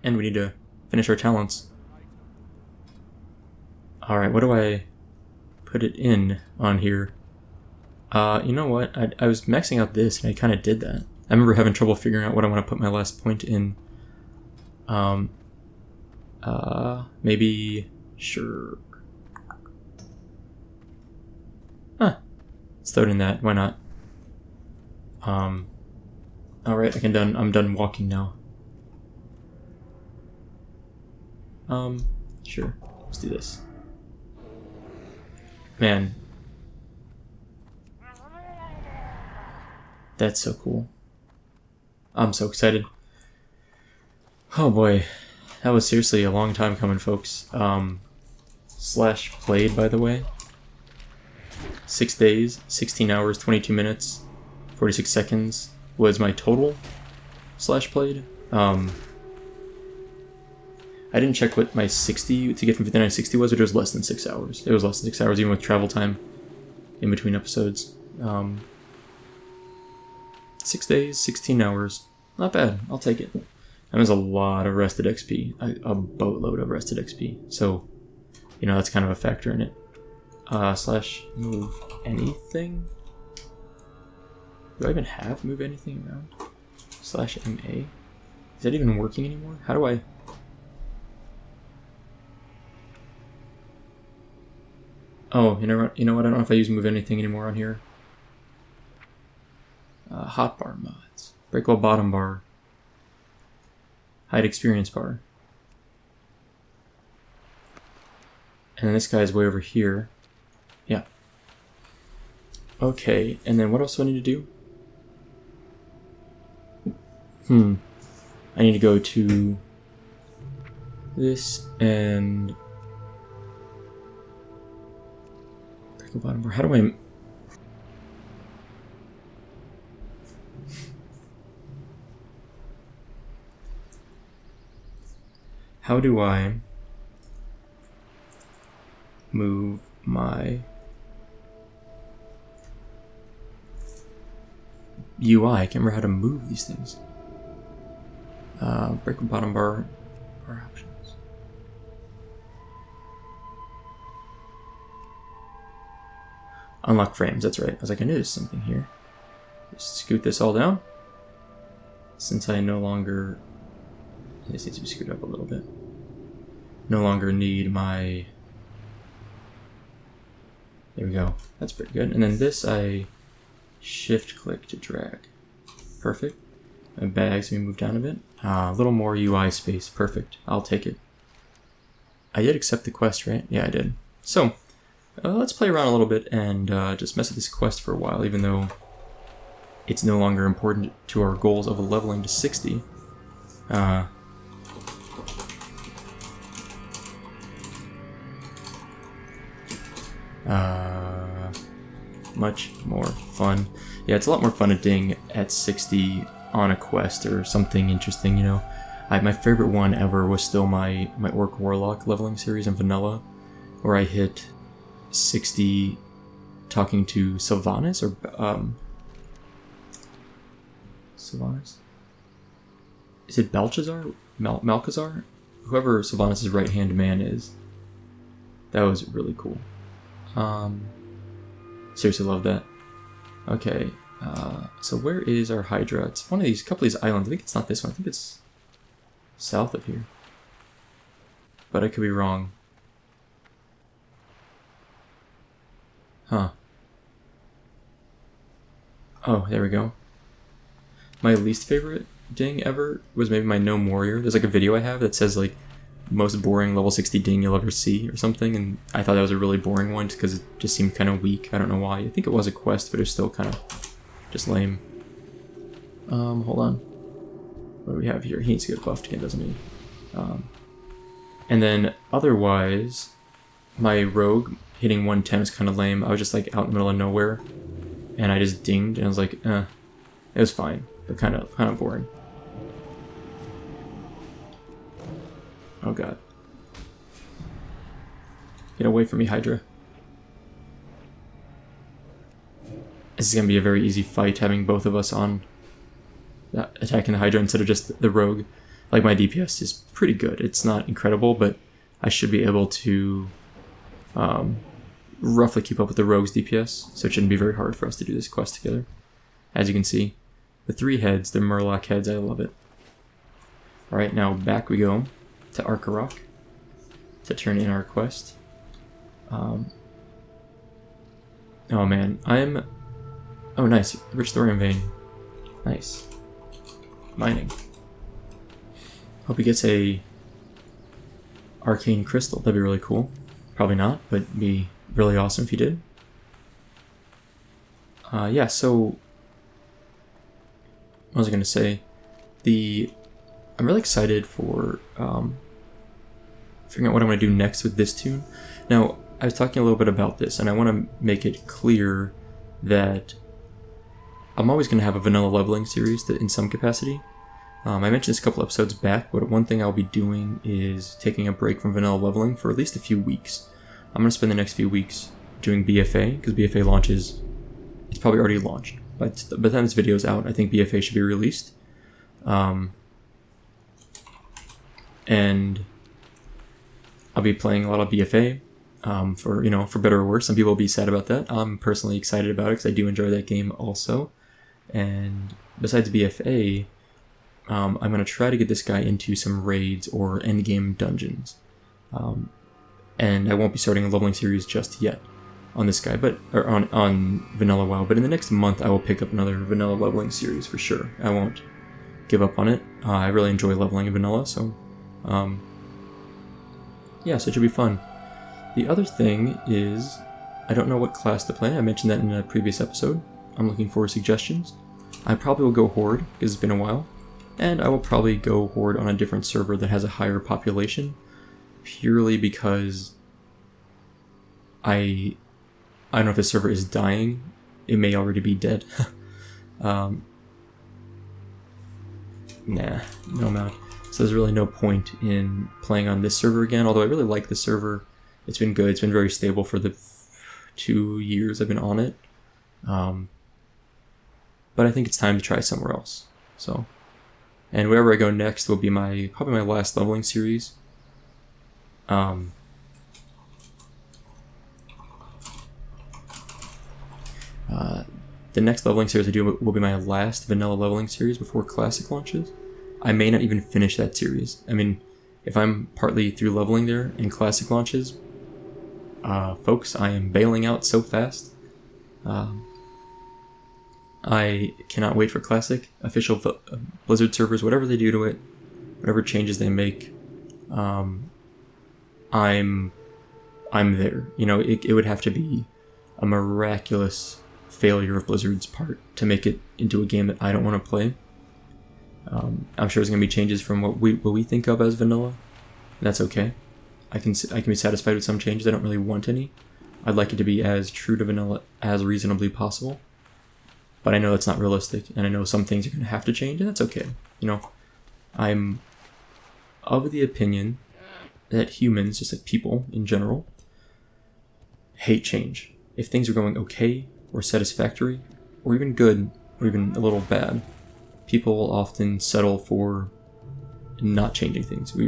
And we need to finish our talents. Alright, what do I put it in on here? You know what? I was maxing out this and I kind of did that. I remember having trouble figuring out what I want to put my last point in. Maybe... Sure. Huh. Let's throw it in that. Why not? Alright, I'm done walking now. Sure. Let's do this. Man. That's so cool. I'm so excited. Oh boy. That was seriously a long time coming, folks. Slash played, by the way. 6 days, 16 hours, 22 minutes, 46 seconds was my total slash played. I didn't check what my 60 to get from 59 to 60 was, but it was less than 6 hours. It was less than 6 hours, even with travel time in between episodes. 6 days, 16 hours. Not bad. I'll take it. That was a lot of rested XP. A boatload of rested XP. So, you know, that's kind of a factor in it. Slash move anything? Do I even have move anything around? Slash MA? Is that even working anymore? How do I... Oh, you know what? I don't know if I use move anything anymore on here. Hotbar mods. Breakable bottom bar. Hide experience bar. And then this guy's way over here. Yeah. Okay, and then what else do I need to do? I need to go to this and break the bottom bar. How do I... How do I move my UI? I can't remember how to move these things. Break the bottom bar options. Unlock frames, that's right. I was like, I knew there's something here. Just scoot this all down. Since I no longer... This needs to be screwed up a little bit. No longer need my... There we go. That's pretty good. And then this I shift click to drag. Perfect. My bags let me move down a bit. A little more UI space. Perfect. I'll take it. I did accept the quest, right? Yeah, I did. So, let's play around a little bit and just mess with this quest for a while, even though it's no longer important to our goals of leveling to 60. Much more fun. Yeah, it's a lot more fun to ding at 60 on a quest or something interesting, you know. My favorite one ever was still my Orc Warlock leveling series in Vanilla, where I hit 60 talking to Sylvanas, or Sylvanas? Is it Balchazar? Malchazar? Whoever Sylvanas' right-hand man is. That was really cool. Seriously love that. Okay, so where is our Hydra? It's one of these, couple of these islands. I think it's not this one. I think it's south of here. But I could be wrong. Huh. Oh, there we go. My least favorite ding ever was maybe my Gnome Warrior. There's like a video I have that says like most boring level 60 ding you'll ever see or something, and I thought that was a really boring one because it just seemed kind of weak. I don't know why. I think it was a quest, but it was still kind of just lame. Hold on. What do we have here? He needs to get buffed again, doesn't he? And then otherwise, my rogue hitting 110 is kind of lame. I was just like out in the middle of nowhere, and I just dinged, and I was like, it was fine, but kind of boring. Oh god. Get away from me, Hydra. This is going to be a very easy fight, having both of us on attacking the Hydra instead of just the rogue. like my DPS is pretty good. It's not incredible, but I should be able to roughly keep up with the rogue's DPS, so it shouldn't be very hard for us to do this quest together. As you can see, the 3 heads, the Murloc heads, I love it. Alright, now back we go to Arkkoroc to turn in our quest. Oh man, oh nice, rich thorium vein. Nice. Mining. Hope he gets a arcane crystal, that'd be really cool. Probably not, but it'd be really awesome if he did. Yeah, so what was I going to say? I'm really excited for figuring out what I'm going to do next with this tune. Now, I was talking a little bit about this, and I want to make it clear that I'm always going to have a vanilla leveling series in some capacity. I mentioned this a couple episodes back, but one thing I'll be doing is taking a break from vanilla leveling for at least a few weeks. I'm going to spend the next few weeks doing BFA, because BFA launches, it's probably already launched. By the time this video is out, I think BFA should be released. And I'll be playing a lot of BFA, for better or worse. Some people will be sad about that. I'm personally excited about it because I do enjoy that game also. And besides BFA, I'm going to try to get this guy into some raids or endgame dungeons. And I won't be starting a leveling series just yet on this guy, or on Vanilla WoW. But in the next month, I will pick up another vanilla leveling series for sure. I won't give up on it. I really enjoy leveling in vanilla, so yeah, so it should be fun. The other thing is, I don't know what class to play. I mentioned that in a previous episode. I'm looking for suggestions. I probably will go Horde, because it's been a while. And I will probably go Horde on a different server that has a higher population, purely because I don't know if this server is dying. It may already be dead. Nah, no amount. So there's really no point in playing on this server again, although I really like this server. It's been good. It's been very stable for the 2 years I've been on it. But I think it's time to try somewhere else. So, and wherever I go next will be probably my last leveling series. The next leveling series I do will be my last vanilla leveling series before Classic launches. I may not even finish that series. I mean, if I'm partly through leveling there and Classic launches, folks, I am bailing out so fast. I cannot wait for Classic. Official Blizzard servers, whatever they do to it, whatever changes they make, I'm there. You know, it would have to be a miraculous failure of Blizzard's part to make it into a game that I don't want to play. I'm sure there's going to be changes from what we think of as vanilla. And that's okay. I can be satisfied with some changes. I don't really want any. I'd like it to be as true to vanilla as reasonably possible. But I know that's not realistic, and I know some things are going to have to change, and that's okay. You know, I'm of the opinion that humans, just like people in general, hate change. If things are going okay, or satisfactory, or even good, or even a little bad, people will often settle for not changing things. We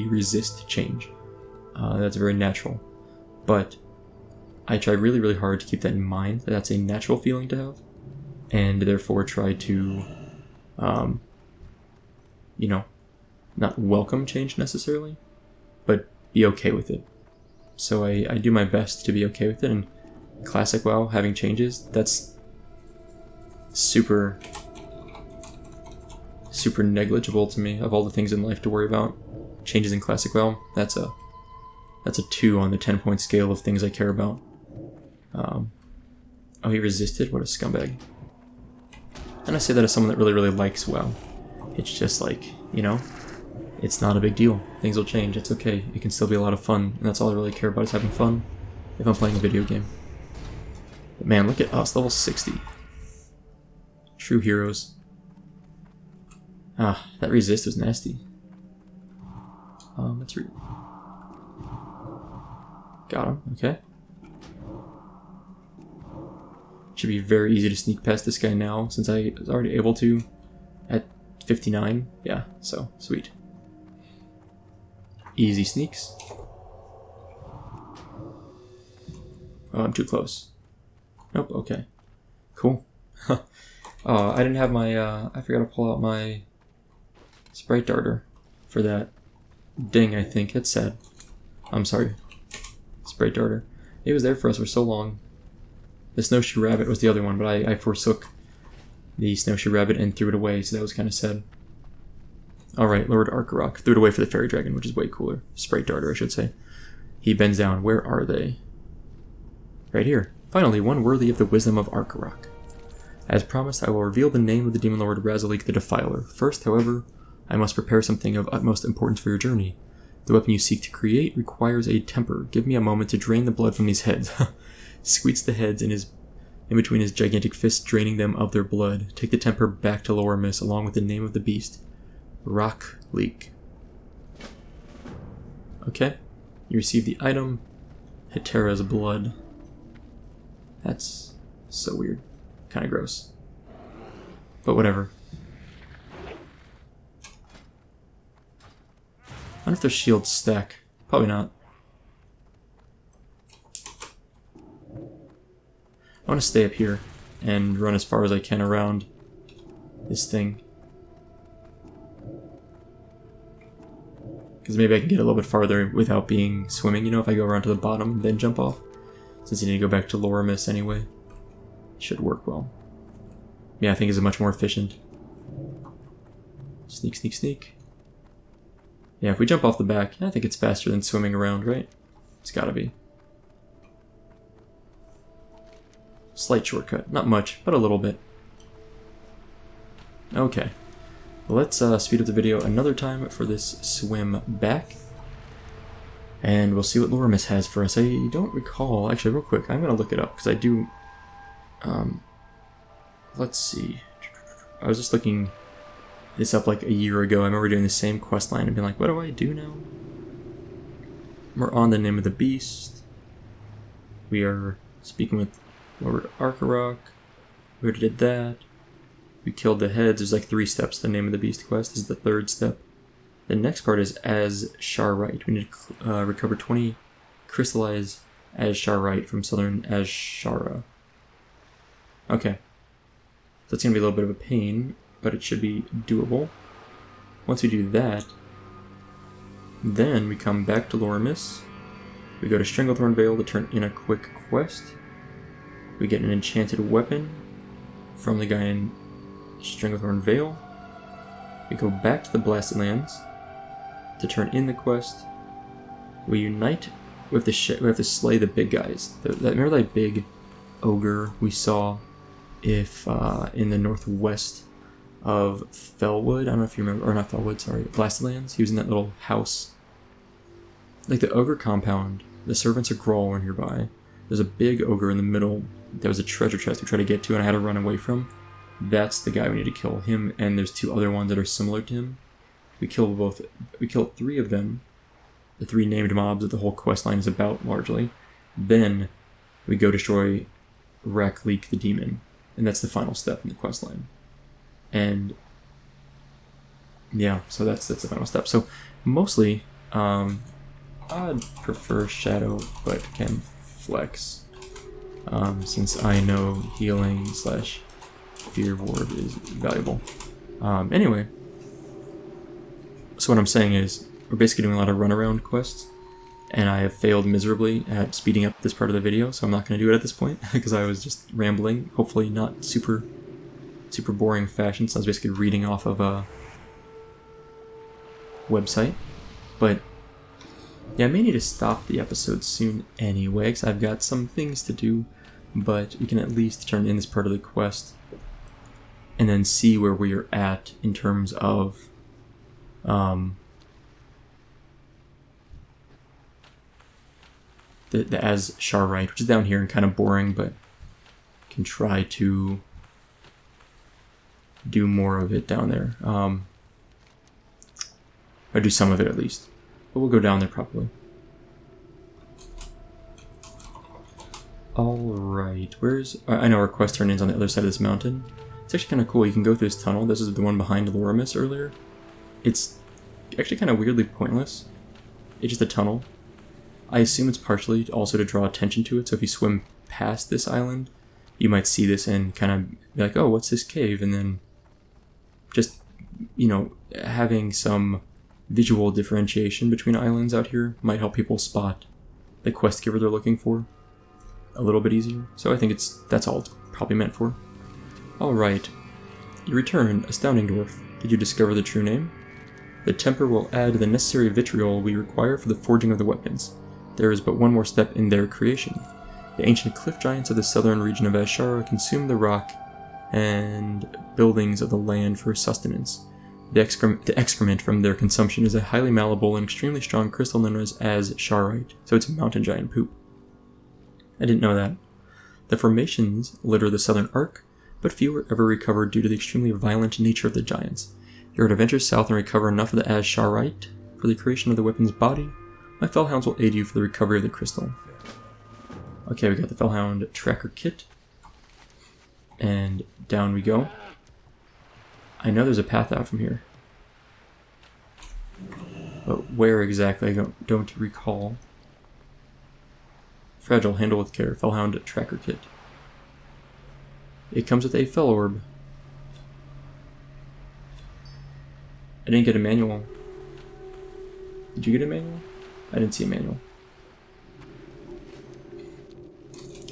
resist change. That's very natural. But I try really, really hard to keep that in mind, that that's a natural feeling to have, and therefore try to, not welcome change necessarily, but be okay with it. So I do my best to be okay with it, and Classic WoW having changes, that's super negligible to me. Of all the things in life to worry about, changes in Classic WoW, that's a 2 on the 10-point scale of things I care about. Oh, he resisted? What a scumbag. And I say that as someone that really, really likes WoW. It's just like, it's not a big deal. Things will change. It's okay. It can still be a lot of fun. And that's all I really care about, is having fun if I'm playing a video game. But man, look at us, level 60. True heroes. Ah, that resist was nasty. Let's read. Got him, okay. Should be very easy to sneak past this guy now, since I was already able to at 59. Yeah, so, sweet. Easy sneaks. Oh, I'm too close. Nope, okay. Cool. I didn't have my, I forgot to pull out my sprite darter for that ding, I think. It's sad. I'm sorry. Sprite darter. It was there for us for so long. The snowshoe rabbit was the other one, but I forsook the snowshoe rabbit and threw it away, so that was kind of sad. Alright, Lord Arkkoroc. Threw it away for the fairy dragon, which is way cooler. Sprite darter, I should say. He bends down. Where are they? Right here. Finally, one worthy of the wisdom of Arkkoroc. As promised, I will reveal the name of the demon lord Razalik the Defiler. First, however, I must prepare something of utmost importance for your journey. The weapon you seek to create requires a temper. Give me a moment to drain the blood from these heads. Squeaks the heads in between his gigantic fists, draining them of their blood. Take the temper back to Lormis, along with the name of the beast. Rock Leak. Okay. You receive the item. Hetera's blood. That's so weird. Kind of gross. But whatever. I wonder if their shields stack. Probably not. I want to stay up here and run as far as I can around this thing. Because maybe I can get a little bit farther without being swimming, you know, if I go around to the bottom and then jump off. Since you need to go back to Lormis anyway. Should work well. Yeah, I think it's much more efficient. Sneak, sneak, sneak. Yeah, if we jump off the back, I think it's faster than swimming around, right? It's gotta be. Slight shortcut. Not much, but a little bit. Okay. Let's speed up the video another time for this swim back. And we'll see what Lormis has for us. I don't recall. Actually, real quick, I'm going to look it up, because I do... let's see. I was just looking this up like a year ago. I remember doing the same questline and being like, what do I do now? We're on the name of the beast. We are speaking with Lord Arkkoroc. We already did that. We killed the heads. There's like 3 steps to the name of the beast quest. This is the 3rd step. The next part is Ashara. We need to recover 20 crystallized Ashara from southern Ashara. Okay. So it's going to be a little bit of a pain, but it should be doable. Once we do that, then we come back to Lormis. We go to Stranglethorn Vale to turn in a quick quest. We get an enchanted weapon from the guy in Stranglethorn Vale. We go back to the Blasted Lands to turn in the quest. We unite with the we have to slay the big guys. Remember that big ogre we saw in the northwest of Felwood? I don't know if you remember, or not Felwood, sorry, Blasted Lands. He was in that little house. Like the ogre compound, the servants of Grawl were nearby. There's a big ogre in the middle. There was a treasure chest we tried to get to and I had to run away from. That's the guy we need to kill. Him, and there's 2 other ones that are similar to him. We killed 3 of them. The 3 named mobs that the whole questline is about, largely. Then we go destroy Rakleek the demon. And that's the final step in the questline. And yeah, so that's the final step. So mostly, I'd prefer Shadow, but can flex. Since I know healing / fear ward is valuable. Anyway, so what I'm saying is, we're basically doing a lot of runaround quests, and I have failed miserably at speeding up this part of the video, so I'm not going to do it at this point, because I was just rambling, hopefully not super boring fashion, so I was basically reading off of a website. But yeah, I may need to stop the episode soon anyway, because I've got some things to do, but we can at least turn in this part of the quest and then see where we are at in terms of the Ashara, which is down here and kind of boring, but can try to do more of it down there. Or do some of it at least. But we'll go down there probably. Alright, I know our quest turn-in's on the other side of this mountain. It's actually kind of cool. You can go through this tunnel. This is the one behind Lormis earlier. It's actually kind of weirdly pointless. it's just a tunnel. I assume it's partially also to draw attention to it, so if you swim past this island, you might see this and kind of be like, oh, what's this cave? And then just, you know, having some visual differentiation between islands out here might help people spot the quest giver they're looking for a little bit easier. So I think that's all it's probably meant for. Alright. You return, astounding dwarf. Did you discover the true name? The temper will add the necessary vitriol we require for the forging of the weapons. There is but one more step in their creation. The ancient cliff giants of the southern region of Ashara consume the rock and buildings of the land for sustenance. The excrement from their consumption is a highly malleable and extremely strong crystal known as Sharite, so it's mountain giant poop. I didn't know that. The formations litter the southern arc, but few were ever recovered due to the extremely violent nature of the giants. If you are to venture south and recover enough of the Sharite for the creation of the weapon's body, my Fellhounds will aid you for the recovery of the crystal. Okay, we got the Fellhound tracker kit. And down we go. I know there's a path out from here. But where exactly, I don't recall. Fragile, handle with care. Fellhound tracker kit. It comes with a Fell Orb. I didn't get a manual. Did you get a manual? I didn't see a manual.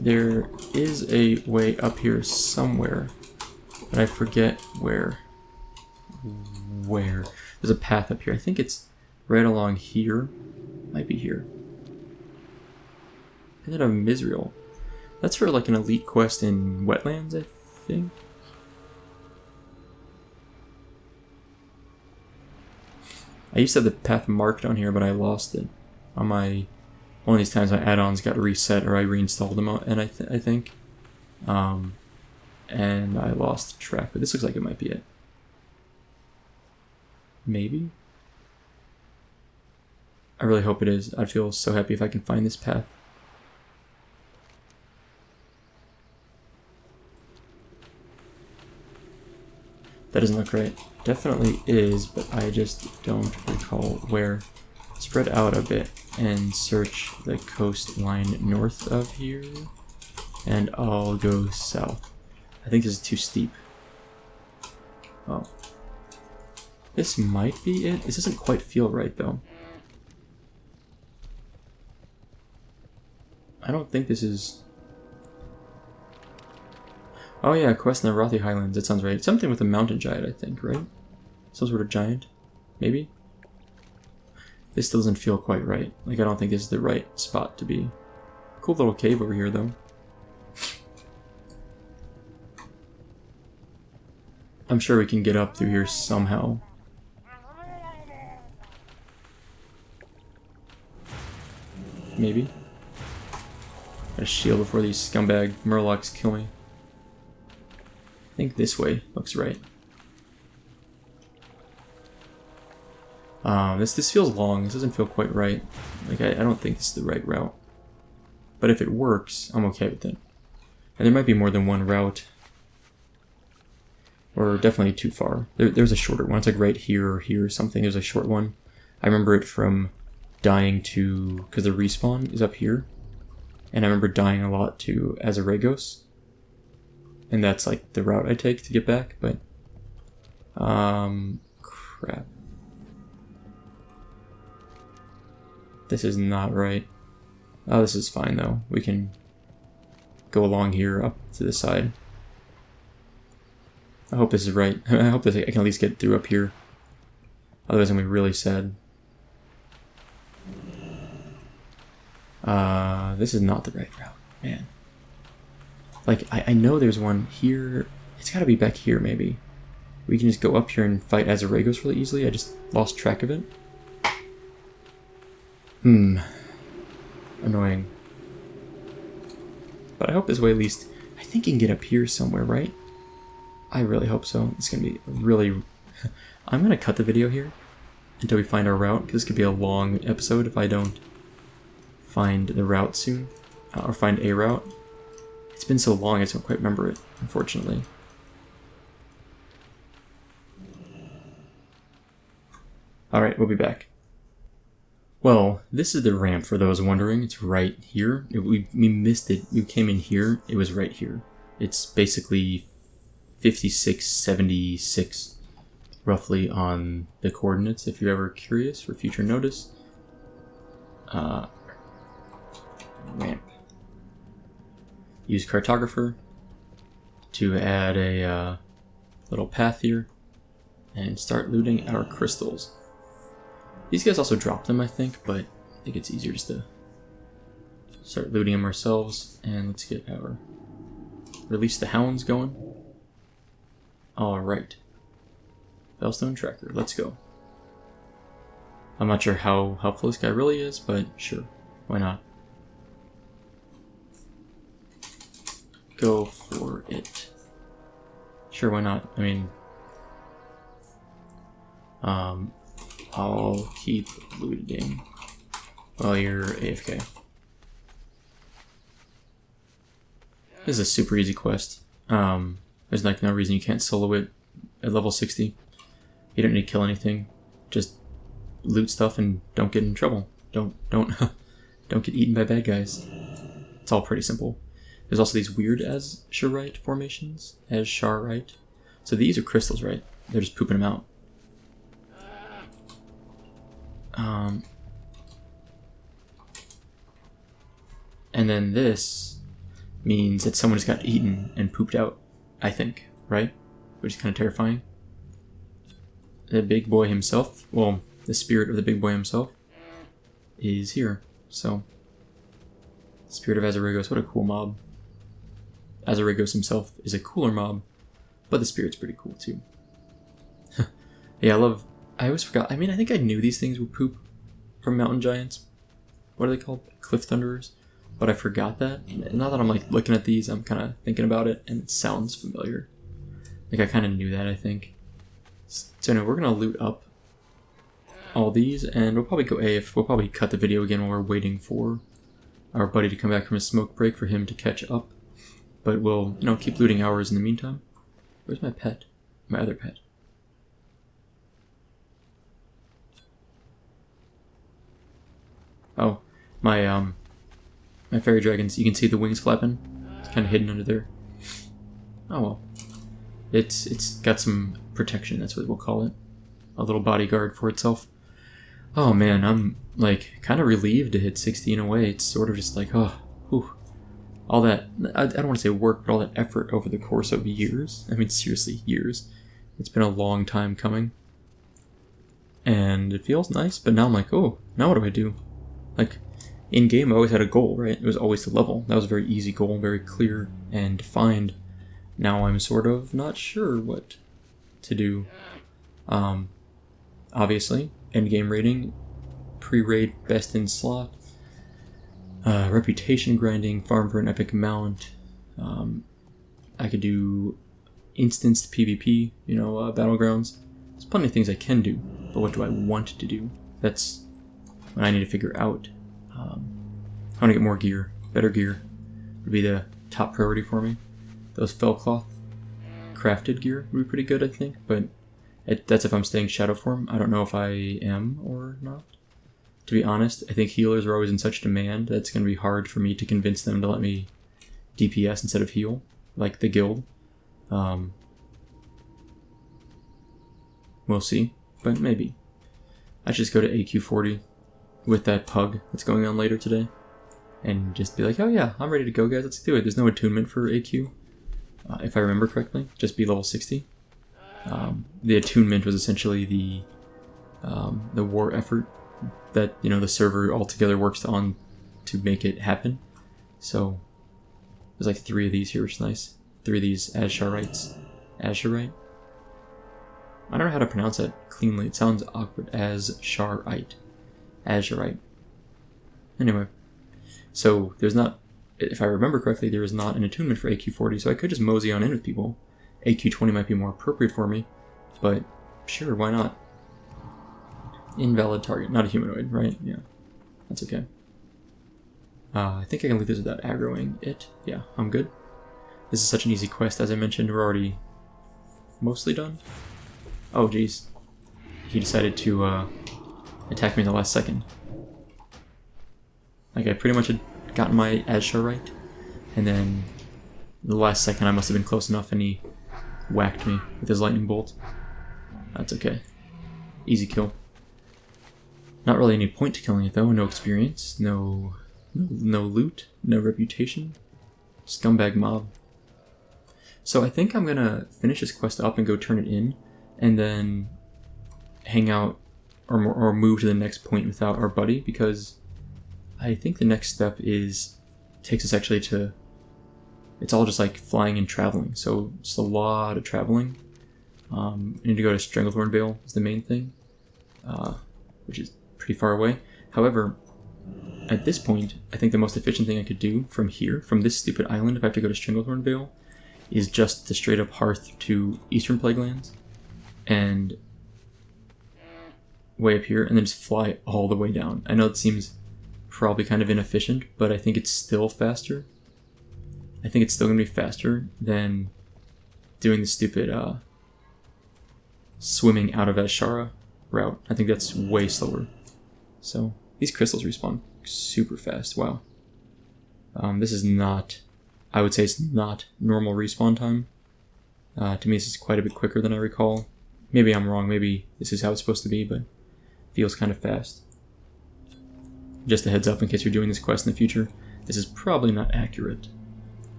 There is a way up here somewhere, but I forget where. There's a path up here. I think it's right along here. Might be here. And then a Misriel. That's for like an elite quest in Wetlands, I think. I used to have the path marked on here, but I lost it. On my one of these times my add-ons got reset or I reinstalled them, and I think. And I lost track, but this looks like it might be it. Maybe? I really hope it is. I'd feel so happy if I can find this path. That doesn't look right. Definitely is, but I just don't recall where. Spread out a bit and search the coastline north of here, and I'll go south. I think this is too steep. Oh. This might be it. This doesn't quite feel right, though. I don't think this is... Oh yeah, quest in the Rothi Highlands. That sounds right. It's something with a mountain giant, I think, right? Some sort of giant? Maybe? This still doesn't feel quite right. Like, I don't think this is the right spot to be. Cool little cave over here, though. I'm sure we can get up through here somehow. Maybe. Gotta shield before these scumbag murlocs kill me. I think this way looks right. This feels long. This doesn't feel quite right. Like, I don't think this is the right route. But if it works, I'm okay with it. And there might be more than one route. Or definitely too far. There's a shorter one. It's like right here or here or something. There's a short one. I remember it from dying to... because the respawn is up here. And I remember dying a lot to Azaragos. And that's like the route I take to get back, but... crap. This is not right. Oh, this is fine though. We can go along here up to the side. I hope this is right. I hope that I can at least get through up here. Otherwise I'm going to be really sad. This is not the right route, man. Like, I know there's one here. It's got to be back here, maybe. We can just go up here and fight Azaragos really easily. I just lost track of it. Annoying. But I hope this way at least... I think you can get up here somewhere, right? I really hope so. It's going to be really... I'm going to cut the video here until we find our route, because this could be a long episode if I don't find the route soon. Or find a route. It's been so long I just don't quite remember it, unfortunately. Alright, we'll be back. Well, this is the ramp for those wondering. It's right here. We missed it. We came in here. It was right here. It's basically 5676 roughly on the coordinates if you're ever curious for future notice. Ramp. Use cartographer to add a little path here and start looting our crystals. These guys also drop them, I think, but I think it's easier just to start looting them ourselves. And let's get our release the hounds going. Alright. Bellstone tracker, let's go. I'm not sure how helpful this guy really is, but sure, why not? Go for it. Sure, why not? I mean, I'll keep looting while you're AFK. This is a super easy quest. There's like no reason you can't solo it at level 60. You don't need to kill anything. Just loot stuff and don't get in trouble. Don't get eaten by bad guys. It's all pretty simple. There's also these weird Asharite formations. Asharite. So these are crystals, right? They're just pooping them out. And then this means that someone just got eaten and pooped out, I think, right? Which is kind of terrifying. The big boy himself, well, the spirit of the big boy himself is here. So, Spirit of Azarigos, what a cool mob. Azarigos himself is a cooler mob, but the spirit's pretty cool too. Yeah, I always forgot. I mean, I think I knew these things would poop from mountain giants. What are they called? Cliff thunderers. But I forgot that. Now that I'm like looking at these, I'm kind of thinking about it, and it sounds familiar. Like I kind of knew that, I think. So no, we're gonna loot up all these, and we'll probably go AF. We'll probably cut the video again while we're waiting for our buddy to come back from his smoke break for him to catch up. But we'll, keep looting ours in the meantime. Where's my pet? My other pet. Oh, my fairy dragons. You can see the wings flapping. It's kind of hidden under there. Oh well. It's got some protection. That's what we'll call it. A little bodyguard for itself. Oh man, I'm like kind of relieved to hit 60 in a way. It's sort of just like, oh, whew. All that, I don't want to say work, but all that effort over the course of years. I mean, seriously, years. It's been a long time coming. And it feels nice, but now I'm like, oh, now what do I do? Like, in game I always had a goal, right? It was always to level. That was a very easy goal, very clear and defined. Now I'm sort of not sure what to do. Obviously, endgame rating, pre-raid best in slot, reputation grinding, farm for an epic mount. I could do instanced PvP, battlegrounds. There's plenty of things I can do, but what do I want to do? That's what I need to figure out. I want to get more gear, better gear would be the top priority for me. Those fellcloth crafted gear would be pretty good, I think, but that's if I'm staying shadow form. I don't know if I am or not. To be honest, I think healers are always in such demand that it's going to be hard for me to convince them to let me DPS instead of heal, like the guild. We'll see, but maybe. I should just go to AQ40 with that pug that's going on later today and just be like, oh yeah, I'm ready to go, guys, let's do it. There's no attunement for AQ, if I remember correctly. Just be level 60. The attunement was essentially the war effort that the server altogether works on to make it happen. So there's like 3 of these here, which is nice. 3 of these Asharites. Asharite? I don't know how to pronounce that cleanly. It sounds awkward. Asharite. Azurite. Anyway, so there's not, if I remember correctly, there is not an attunement for AQ40, so I could just mosey on in with people. AQ20 might be more appropriate for me, but sure, why not? Invalid target, not a humanoid, right? Yeah, that's okay. I think I can leave this without aggroing it. Yeah, I'm good. This is such an easy quest, as I mentioned. We're already mostly done. Oh, geez. He decided to attack me in the last second. Like, I pretty much had gotten my Ashara right, and then the last second I must have been close enough and he whacked me with his lightning bolt. That's okay. Easy kill. Not really any point to killing it though, no experience, no loot, no reputation. Scumbag mob. So I think I'm gonna finish this quest up and go turn it in, and then hang out or move to the next point without our buddy, because I think the next step takes us actually to, it's all just like flying and traveling, so it's a lot of traveling. I need to go to Stranglethorn Vale is the main thing, which is pretty far away. However, at this point, I think the most efficient thing I could do from here, from this stupid island, if I have to go to Stranglethorn Vale, is just to straight up hearth to Eastern Plaguelands, and way up here, and then just fly all the way down. I know it seems probably kind of inefficient, but I think it's still faster. I think it's still going to be faster than doing the stupid swimming out of Ashara route. I think that's way slower. So, these crystals respawn super fast. Wow. This is not, I would say it's not normal respawn time. To me, this is quite a bit quicker than I recall. Maybe I'm wrong. Maybe this is how it's supposed to be, but feels kind of fast. Just a heads up in case you're doing this quest in the future, this is probably not accurate.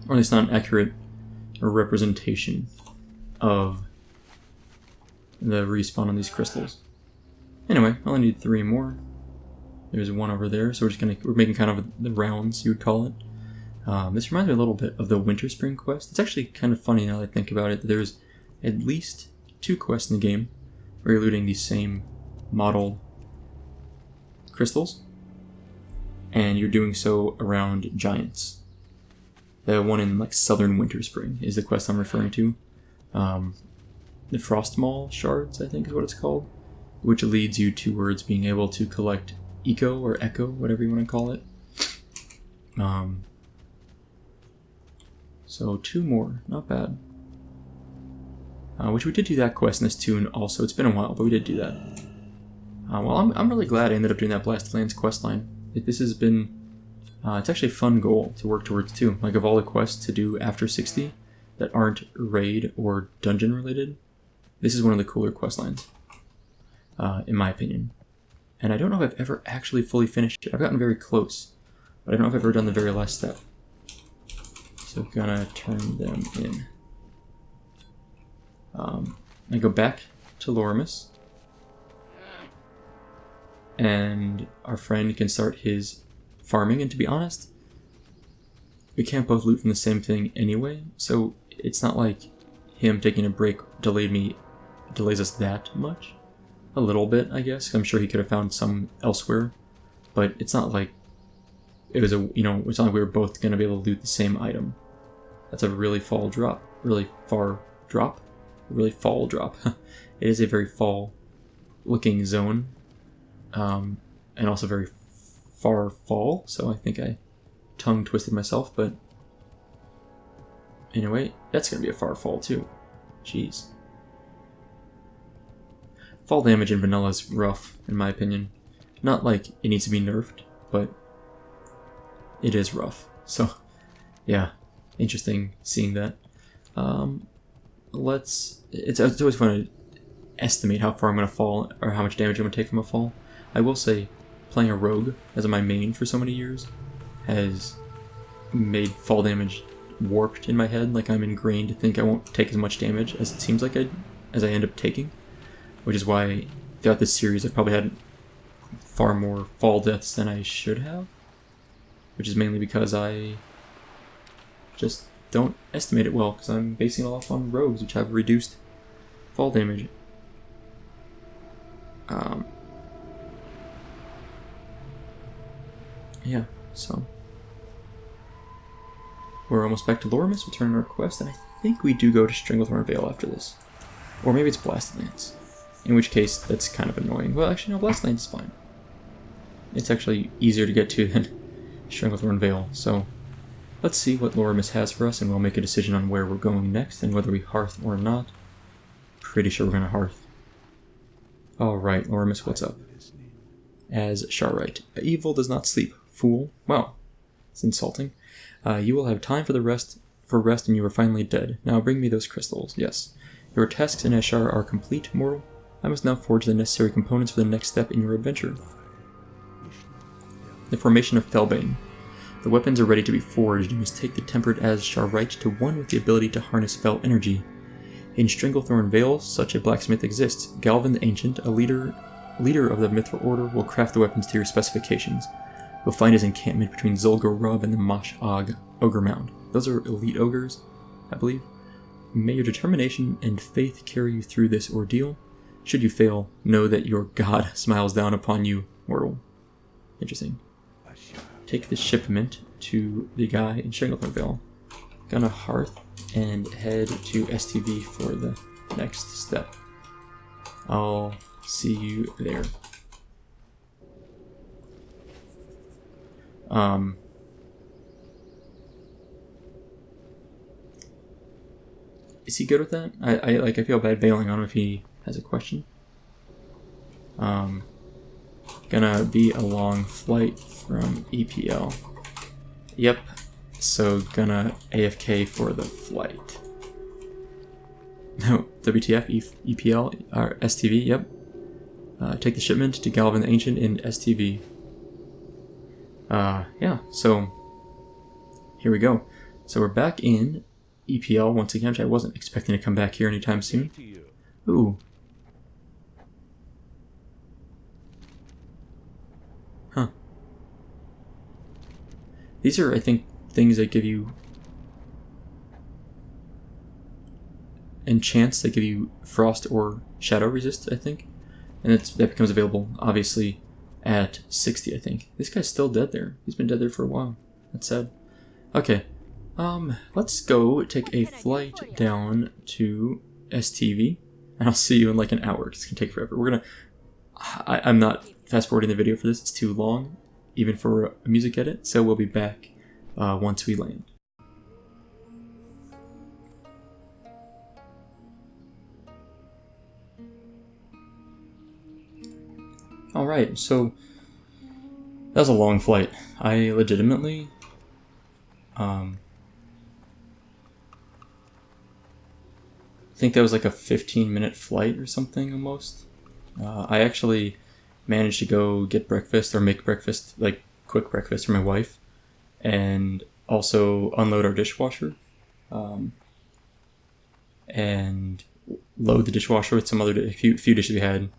Or at least not an accurate representation of the respawn on these crystals. Anyway, I only need 3 more. There's one over there, so we're making kind of the rounds, you would call it. This reminds me a little bit of the Winter Spring quest. It's actually kind of funny now that I think about it. There's at least 2 quests in the game where you're looting these same model crystals, and you're doing so around giants. The one in like southern Winter Spring is the quest I'm referring to. The Frostmaw Shards, I think is what it's called, which leads you towards being able to collect Echo or Echo, whatever you want to call it. So 2 more, not bad. Which we did do that quest in this tune also. It's been a while, but we did do that. Well, I'm really glad I ended up doing that Wetlands questline. This has been, it's actually a fun goal to work towards too. Like, of all the quests to do after 60 that aren't raid or dungeon related, this is one of the cooler questlines, in my opinion. And I don't know if I've ever actually fully finished it. I've gotten very close, but I don't know if I've ever done the very last step. So gonna turn them in. I go back to Lorimus, and our friend can start his farming, and to be honest, we can't both loot from the same thing anyway, so it's not like him taking a break delays us that much. A little bit, I guess. I'm sure he could have found some elsewhere, but it's not like it was it's not like we were both going to be able to loot the same item. That's a really fall drop. Really far drop. Really fall drop. It is a very fall looking zone. And also very far fall, so I think I tongue twisted myself, but anyway, that's going to be a far fall too. Jeez. Fall damage in vanilla is rough, in my opinion. Not like it needs to be nerfed, but it is rough. So, yeah, interesting seeing that. It's always fun to estimate how far I'm going to fall, or how much damage I'm going to take from a fall. I will say, playing a rogue as my main for so many years has made fall damage warped in my head. Like, I'm ingrained to think I won't take as much damage as it seems like as I end up taking. Which is why throughout this series I've probably had far more fall deaths than I should have. Which is mainly because I just don't estimate it well, because I'm basing it off on rogues, which have reduced fall damage. Yeah, so we're almost back to Lorimus. We'll turn in our quest, and I think we do go to Stranglethorn Vale after this. Or maybe it's Blastlands. In which case, that's kind of annoying. Well, actually, no, Blastlands is fine. It's actually easier to get to than Stranglethorn Vale, so let's see what Lorimus has for us, and we'll make a decision on where we're going next, and whether we hearth or not. Pretty sure we're going to hearth. Alright, Lorimus, what's up? As Sharite, evil does not sleep. fool. Well, it's insulting. You will have time for rest, and you are finally dead. Now bring me those crystals. Yes. Your tasks in Ashara are complete, mortal. I must now forge the necessary components for the next step in your adventure. The formation of Felbane. The weapons are ready to be forged. You must take the tempered Ashara right to one with the ability to harness Fel energy. In Stranglethorn Vale, such a blacksmith exists. Galvan the Ancient, a leader of the Mithril Order, will craft the weapons to your specifications. You'll find his encampment between Zulgur Rub and the Mosh Og Ogre Mound. Those are elite ogres, I believe. May your determination and faith carry you through this ordeal. Should you fail, know that your god smiles down upon you, mortal. Interesting. Take the shipment to the guy in Stranglethorn Vale. Gonna hearth and head to STV for the next step. I'll see you there. Is he good with that? I feel bad bailing on him if he has a question. Gonna be a long flight from EPL. Yep. So gonna AFK for the flight. No, WTF, EPL, or STV, yep. Take the shipment to Galvan the Ancient in STV. Yeah, so here we go. So we're back in EPL once again, which I wasn't expecting to come back here anytime soon. Ooh. Huh. These are, I think, things that give you enchants that give you frost or shadow resist, I think. And that becomes available, obviously, at 60, I think. This guy's still dead there. He's been dead there for a while. That's sad. Okay. Let's go take a flight down to STV, and I'll see you in like an hour, because it's gonna take forever. We're gonna... I'm not fast-forwarding the video for this. It's too long, even for a music edit, so we'll be back once we land. Alright, so that was a long flight. I legitimately I think that was like a 15-minute flight or something almost. I actually managed to go get breakfast or make breakfast, like quick breakfast for my wife, and also unload our dishwasher, and load the dishwasher with some other a few dishes we had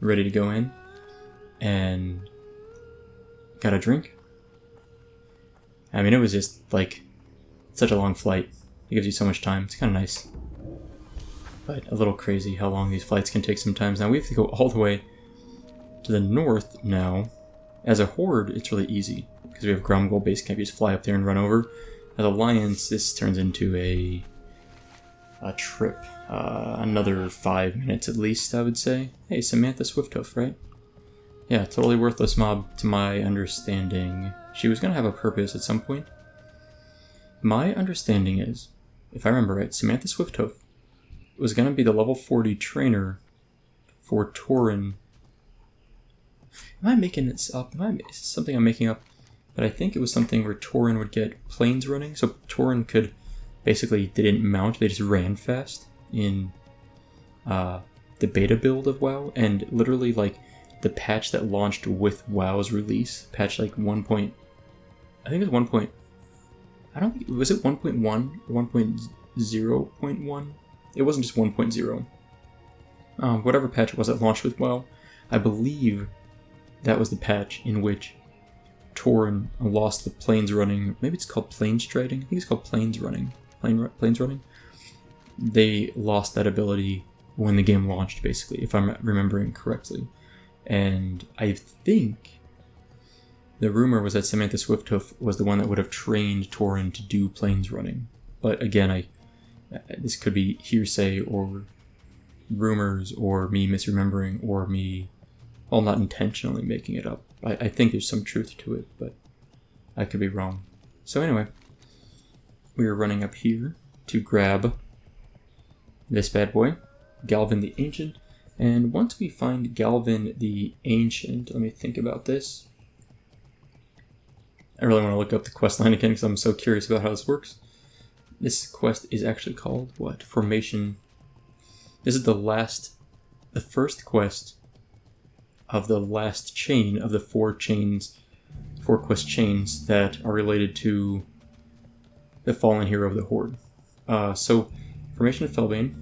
ready to go in, and got a drink. I mean, it was just like such a long flight. It gives you so much time. It's kind of nice, but a little crazy how long these flights can take sometimes. Now we have to go all the way to the north now. As a Horde, it's really easy because we have Gromgol base camp. You just fly up there and run over. As Alliance, this turns into a trip. Another 5 minutes at least, I would say. Hey, Samantha Swifthoof, right? Yeah, totally worthless mob to my understanding. She was going to have a purpose at some point. My understanding is, if I remember right, Samantha Swifthoof was going to be the level 40 trainer for Tauren. Am I making this up? Is this something I'm making up? But I think it was something where Tauren would get planes running. So Tauren could, basically, they didn't mount, they just ran fast in the beta build of WoW. And literally, like, the patch that launched with WoW's release, patch like 1. I think it was 1. I don't think, was it 1.1 or 1.0.1? It wasn't just 1.0. Whatever patch it was that launched with WoW, I believe that was the patch in which Tauren lost the planes running. Maybe it's called plane striding. I think it's called planes running. Planes running. They lost that ability when the game launched, basically, if I'm remembering correctly. And I think the rumor was that Samantha Swifthoof was the one that would have trained Tauren to do planes running. But again, this could be hearsay or rumors or me misremembering or me, well, not intentionally making it up. I think there's some truth to it, but I could be wrong. So anyway, we are running up here to grab this bad boy, Galvan the Ancient. And once we find Galvan the Ancient, let me think about this. I really want to look up the quest line again because I'm so curious about how this works. This quest is actually called, what? Formation. This is the first quest of the last chain of the 4 quest chains that are related to the fallen hero of the Horde. So, Formation of Felbane.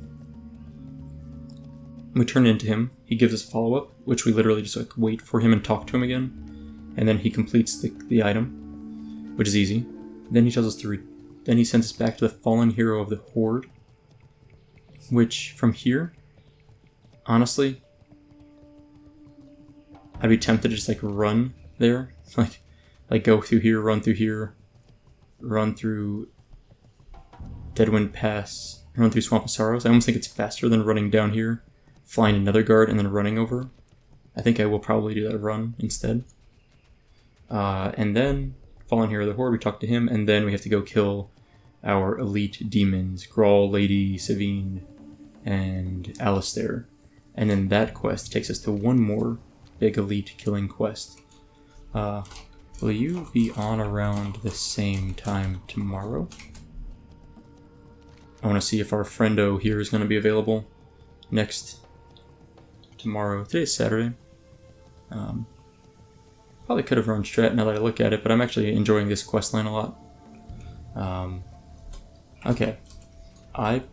We turn into him. He gives us follow-up, which we literally just like wait for him and talk to him again. And then he completes the item, which is easy. Then he tells us to then he sends us back to the fallen hero of the Horde, which from here, honestly, I'd be tempted to just like run there, like go through here, run through Deadwind Pass, run through Swamp of Sorrows. I almost think it's faster than running down here, flying another guard, and then running over. I think I will probably do that run instead. And then, Fallen Hero of the Horde, we talk to him, and then we have to go kill our elite demons, Grawl, Lady, Savine, and Alistair. And then that quest takes us to one more big elite killing quest. Will you be on around the same time tomorrow? I want to see if our friendo here is going to be available tomorrow. Today's Saturday. Probably could have run strat now that I look at it, but I'm actually enjoying this questline a lot. Okay. I'm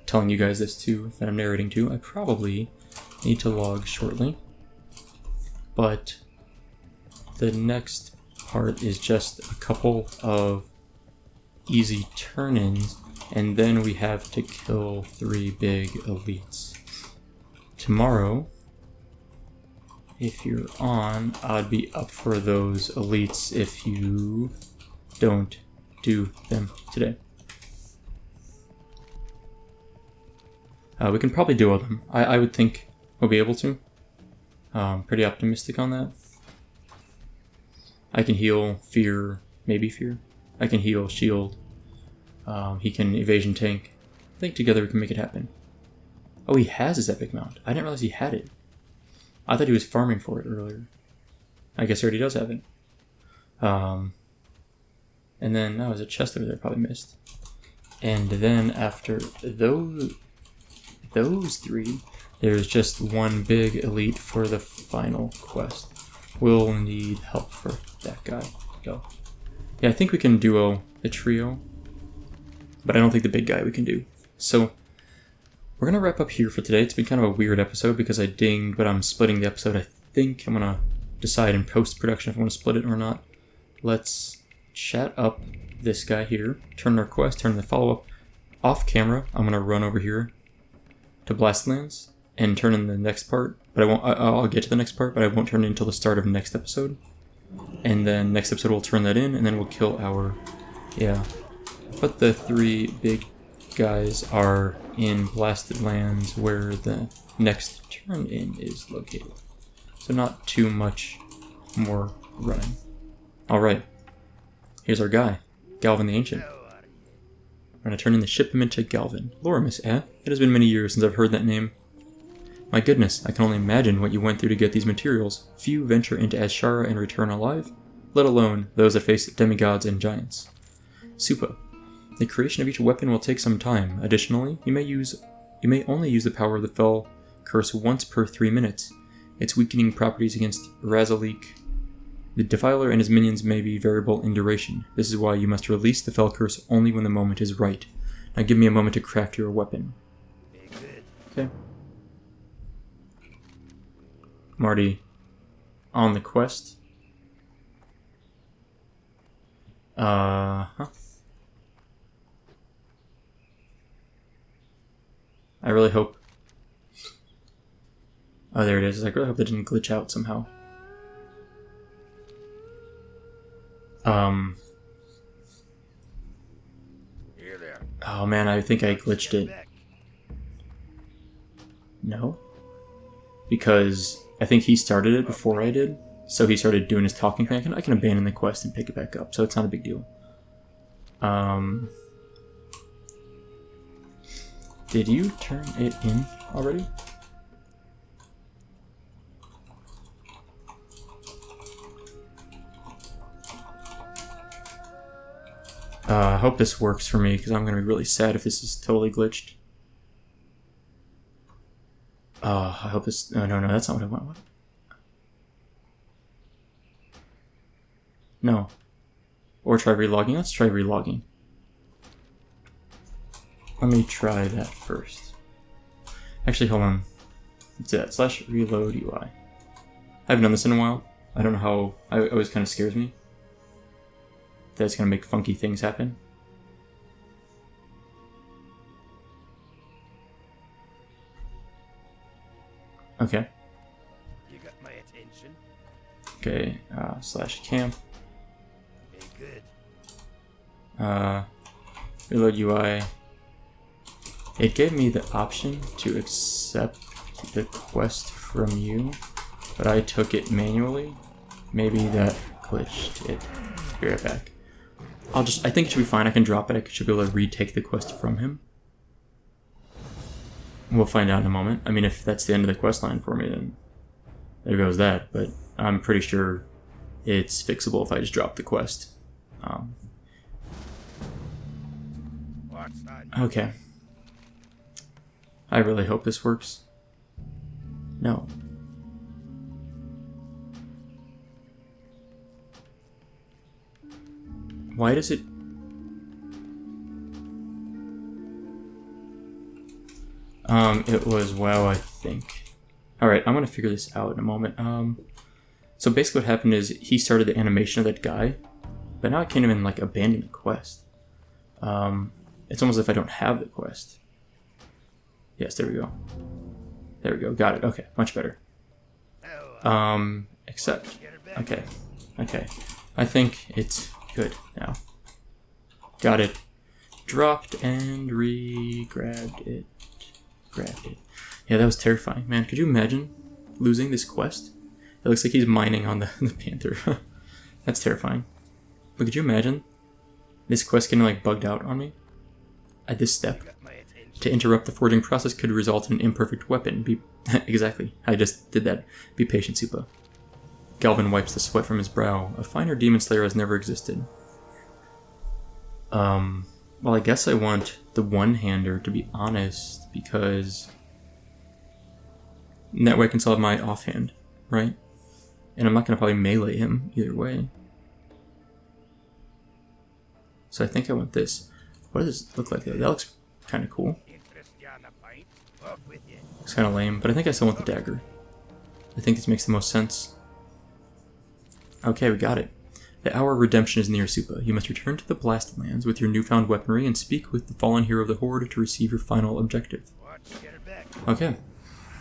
telling you guys this too, that I'm narrating to. I probably need to log shortly. But the next part is just a couple of easy turn-ins, and then we have to kill 3 big elites. Tomorrow, if you're on, I'd be up for those elites if you don't do them today. We can probably duo them. I would think we'll be able to. Pretty optimistic on that. I can heal Fear, maybe Fear. I can heal Shield. He can Evasion Tank. I think together we can make it happen. Oh, he has his Epic Mount. I didn't realize he had it. I thought he was farming for it earlier. I guess he already does have it. And then, there's a chest over there I probably missed. And then after those 3, there's just one big elite for the final quest. We'll need help for that guy. Go. Yeah, I think we can duo the trio, but I don't think the big guy we can do. So, we're going to wrap up here for today. It's been kind of a weird episode because I dinged, but I'm splitting the episode. I think I'm going to decide in post-production if I want to split it or not. Let's chat up this guy here, turn our quest, turn the follow-up. Off camera, I'm going to run over here to Blastlands and turn in the next part, but I'll get to the next part, but I won't turn it until the start of next episode. And then next episode we'll turn that in, and then we'll kill our, but the 3 big guys are in Blasted Lands where the next turn-in is located. So not too much more running. Alright, here's our guy, Galvan the Ancient. We're going to turn in the shipment to Galvan. Loramus, eh? It has been many years since I've heard that name. My goodness, I can only imagine what you went through to get these materials. Few venture into Ashara and return alive, let alone those that face demigods and giants. Soupa. The creation of each weapon will take some time. Additionally, you may only use the power of the Fell Curse once per 3 minutes. Its weakening properties against Razalik, the Defiler, and his minions may be variable in duration. This is why you must release the Fell Curse only when the moment is right. Now give me a moment to craft your weapon. Okay. I'm already on the quest. I really hope... Oh, there it is. I really hope that didn't glitch out somehow. Oh man, I think I glitched it. No? Because I think he started it before I did, so he started doing his talking thing. I can abandon the quest and pick it back up, so it's not a big deal. Did you turn it in already? I hope this works for me, because I'm going to be really sad if this is totally glitched. I hope this... No, that's not what I want. What? No. Or try relogging. Let's try relogging. Let me try that first. Actually, hold on. Let's do that. /reload UI. I haven't done this in a while. I don't know how... It always kind of scares me. That's going to make funky things happen. Okay. You got my attention. Okay, /camp. Very good. Reload UI. It gave me the option to accept the quest from you, but I took it manually. Maybe that glitched it. Be right back. I think it should be fine. I can drop it. I should be able to retake the quest from him. We'll find out in a moment. I mean, if that's the end of the quest line for me, then there goes that. But I'm pretty sure it's fixable if I just drop the quest. Okay. I really hope this works. No. Why does it... It was WoW, I think. Alright, I'm gonna figure this out in a moment. So basically what happened is he started the animation of that guy, but now I can't even, like, abandon the quest. It's almost as if I don't have the quest. Yes, there we go. There we go, got it. Okay, much better. Accept. Okay. I think it's good now. Got it. Dropped and grabbed it. Yeah, that was terrifying. Man, could you imagine losing this quest? It looks like he's mining on the panther. That's terrifying. But could you imagine this quest getting like bugged out on me at this step? To interrupt the forging process could result in an imperfect weapon. Exactly. I just did that. Be patient, Soupa. Galvan wipes the sweat from his brow. A finer demon slayer has never existed. Well, I guess I want the one-hander, to be honest, because that way I can still have my offhand, right? And I'm not going to probably melee him either way. So I think I want this. What does this look like? That looks kind of cool. It's kind of lame, but I think I still want the dagger. I think this makes the most sense. Okay, we got it. The hour of redemption is near, Soupa. You must return to the Blastlands with your newfound weaponry and speak with the fallen hero of the Horde to receive your final objective. Okay.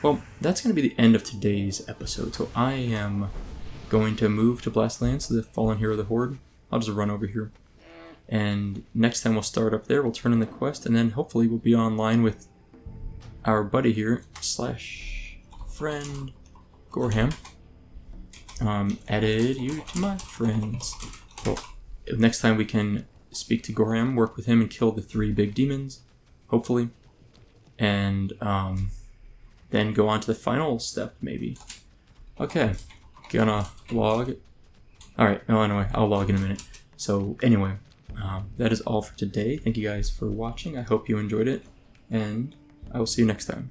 Well, that's going to be the end of today's episode. So I am going to move to Blastlands, the fallen hero of the Horde. I'll just run over here. And next time we'll start up there, we'll turn in the quest, and then hopefully we'll be online with our buddy here, /friend Gorham. Added you to my friends. Well, next time we can speak to Gorham, work with him, and kill the 3 big demons, hopefully. And then go on to the final step, maybe. Okay, gonna log. Alright, well, anyway, I'll log in a minute. So, anyway, that is all for today. Thank you guys for watching. I hope you enjoyed it, and I will see you next time.